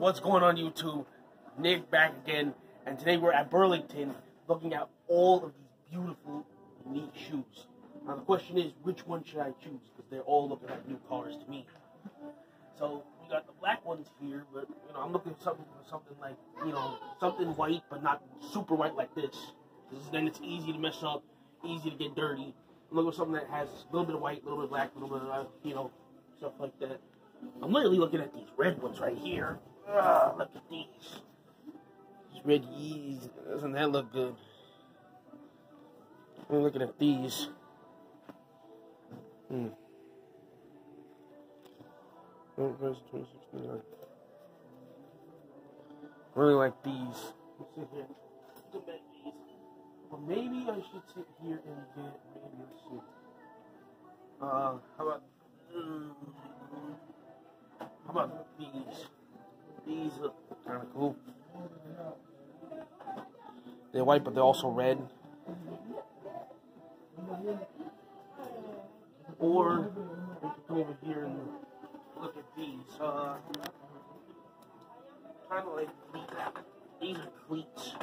What's going on YouTube? Nick back again, and today we're at Burlington looking at all of these beautiful, unique shoes. Now the question is, which one should I choose? Because they're all looking like new cars to me. So we got the black ones here, but I'm looking for something like something white, but not super white like this. Then it's easy to mess up, easy to get dirty. I'm looking for something that has a little bit of white, a little bit of black, a little bit of stuff like that. I'm literally looking at these red ones right here. Look at these. These red Yeezys. Doesn't that look good? I'm looking at these. Really like these. Let's sit here. Look at these. Or maybe I should sit here and get, let's see. How about these? These look kind of cool. They're white, but they're also red. Or we can come over here and look at these. Kind of like these are cleats.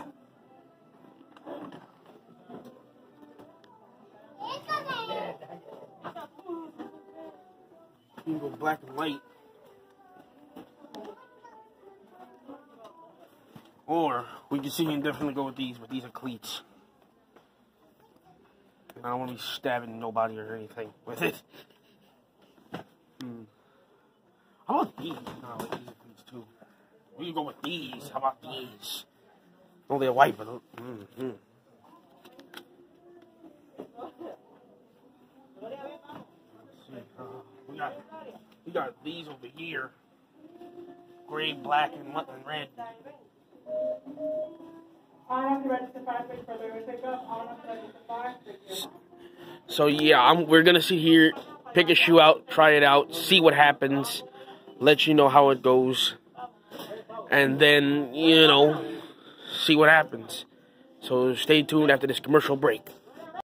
You can go black and white. Or we can see and definitely go with these, but these are cleats. I don't want to be stabbing nobody or anything with it. How about these? No, these are cleats too. We can go with these. How about these? Oh, they're white, but we got these over here. Gray, black, and red. So yeah, we're gonna sit here, pick a shoe out, try it out, see what happens, let you know how it goes, and then see what happens. So stay tuned after this commercial break.